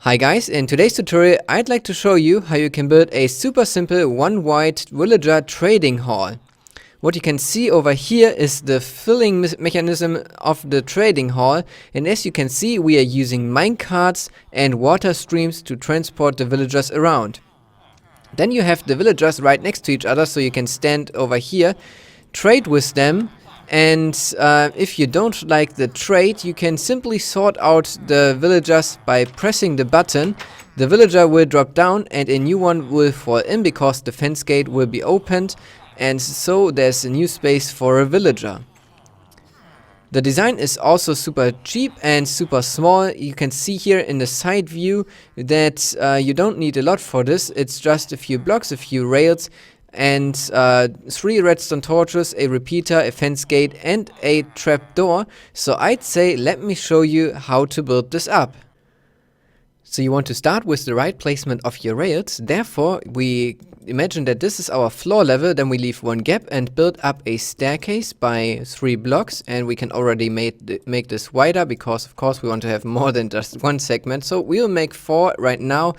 Hi guys, in today's tutorial I'd like to show you how you can build a super simple one-white villager trading hall. What you can see over here is the filling mechanism of the trading hall, and as you can see we are using minecarts and water streams to transport the villagers around. Then you have the villagers right next to each other, so you can stand over here, trade with them, and if you don't like the trade, you can simply sort out the villagers by pressing the button. The villager will drop down and a new one will fall in because the fence gate will be opened, and so there's a new space for a villager. The design is also super cheap and super small. You can see here in the side view that you don't need a lot for this. It's just a few blocks, a few rails, and 3 redstone torches, a repeater, a fence gate, and a trapdoor. So I'd say let me show you how to build this up. So you want to start with the right placement of your rails. Therefore, we imagine that this is our floor level, then we leave one gap and build up a staircase by 3 blocks, and we can already make this wider because of course we want to have more than just one segment. So we'll make 4 right now,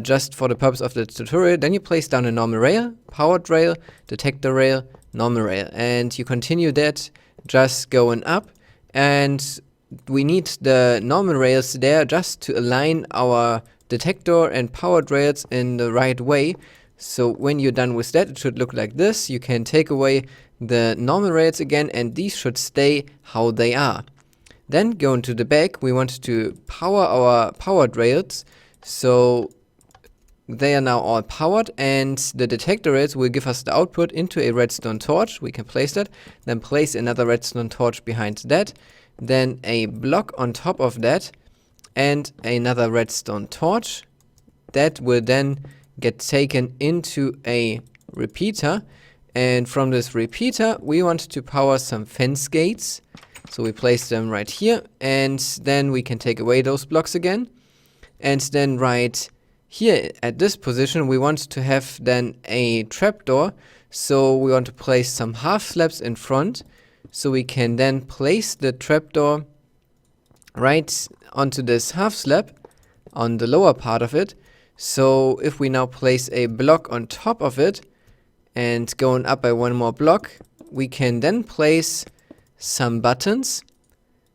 just for the purpose of the tutorial. Then you place down a normal rail, powered rail, detector rail, normal rail, and you continue that just going up, and we need the normal rails there just to align our detector and powered rails in the right way. So when you're done with that, it should look like this. You can take away the normal rails again, and these should stay how they are. Then going to the back, we want to power our powered rails, so they are now all powered, and the detector rails will give us the output into a redstone torch. We can place that, then place another redstone torch behind that, then a block on top of that, and another redstone torch. That will then get taken into a repeater, and from this repeater we want to power some fence gates. So we place them right here, and then we can take away those blocks again, and then right here at this position we want to have then a trapdoor. So we want to place some half slabs in front, so we can then place the trapdoor right onto this half slab on the lower part of it. So if we now place a block on top of it and going up by 1 more block, we can then place some buttons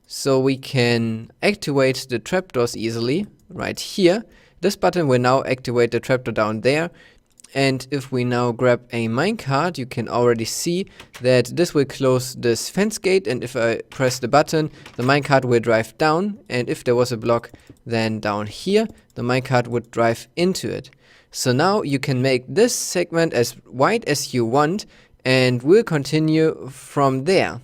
so we can activate the trapdoors easily right here. This button will now activate the trapdoor down there, and if we now grab a minecart, you can already see that this will close this fence gate, and if I press the button, the minecart will drive down, and if there was a block then down here, the minecart would drive into it. So now you can make this segment as wide as you want, and we'll continue from there.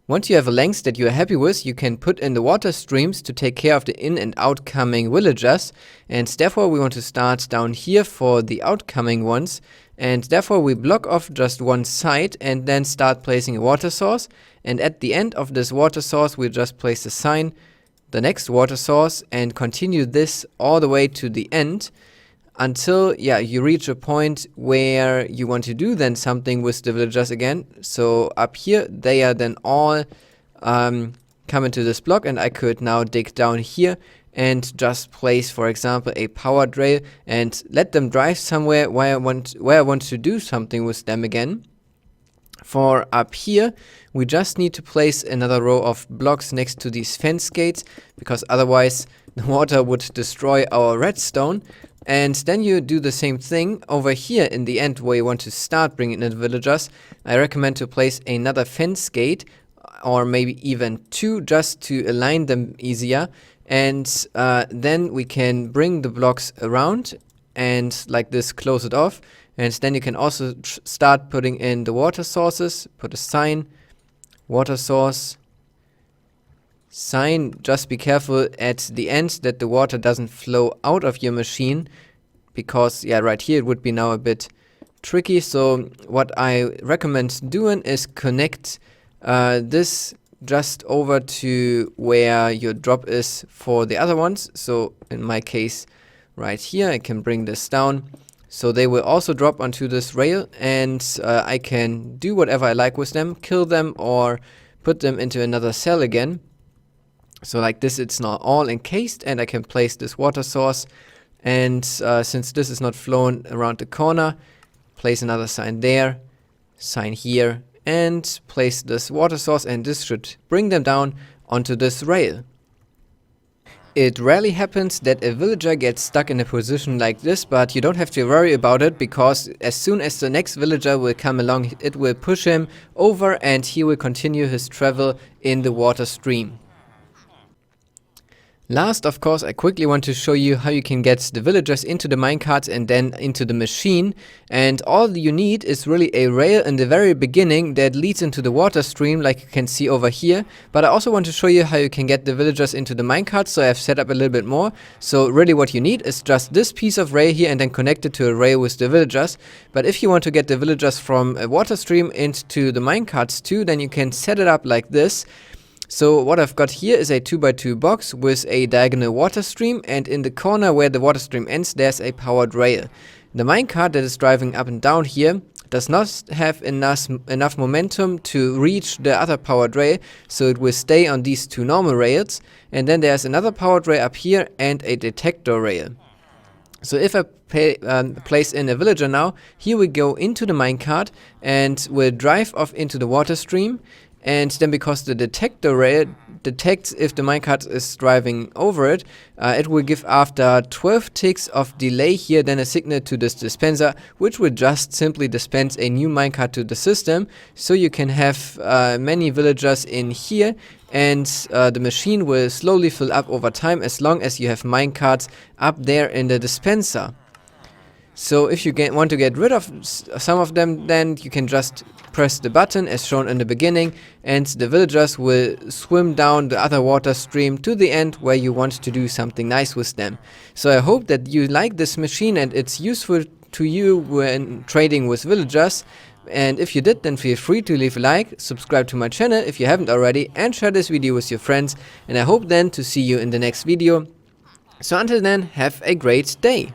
Once you have a length that you are happy with, you can put in the water streams to take care of the in and outcoming villagers, and therefore we want to start down here for the outcoming ones, and therefore we block off just one side and then start placing a water source, and at the end of this water source we'll just place a sign, the next water source, and continue this all the way to the end until you reach a point where you want to do then something with the villagers again. So up here they are then all come into this block, and I could now dig down here and just place, for example, a powered rail and let them drive somewhere where I want to do something with them again. For up here we just need to place another row of blocks next to these fence gates, because otherwise the water would destroy our redstone. And then you do the same thing over here in the end where you want to start bringing in the villagers. I recommend to place another fence gate, or maybe even 2, just to align them easier, and then we can bring the blocks around and like this close it off. And then you can also start putting in the water sources. Put a sign, water source, sign. Just be careful at the end that the water doesn't flow out of your machine, because right here it would be now a bit tricky. So what I recommend doing is connect this just over to where your drop is for the other ones. So in my case right here I can bring this down, so they will also drop onto this rail, and I can do whatever I like with them, kill them or put them into another cell again. So like this, it's now all encased, and I can place this water source. And since this is not flowing around the corner, place another sign there, sign here, and place this water source, and this should bring them down onto this rail. It rarely happens that a villager gets stuck in a position like this, but you don't have to worry about it, because as soon as the next villager will come along, it will push him over and he will continue his travel in the water stream. Last, of course, I quickly want to show you how you can get the villagers into the minecarts and then into the machine. And all you need is really a rail in the very beginning that leads into the water stream, like you can see over here. But I also want to show you how you can get the villagers into the minecarts, so I've set up a little bit more. So really what you need is just this piece of rail here and then connect it to a rail with the villagers. But if you want to get the villagers from a water stream into the minecarts too, then you can set it up like this. So what I've got here is a 2x2 box with a diagonal water stream, and in the corner where the water stream ends, there's a powered rail. The minecart that is driving up and down here does not have enough momentum to reach the other powered rail, so it will stay on these two normal rails. And then there's another powered rail up here and a detector rail. So if I place in a villager now, he will go into the minecart and will drive off into the water stream. And then because the detector rail detects if the minecart is driving over it, it will give after 12 ticks of delay here then a signal to this dispenser, which will just simply dispense a new minecart to the system. So you can have many villagers in here, and the machine will slowly fill up over time as long as you have minecarts up there in the dispenser. So if you want to get rid of some of them, then you can just press the button as shown in the beginning, and the villagers will swim down the other water stream to the end where you want to do something nice with them. So I hope that you like this machine and it's useful to you when trading with villagers. And if you did, then feel free to leave a like, subscribe to my channel if you haven't already, and share this video with your friends. And I hope then to see you in the next video. So until then, have a great day.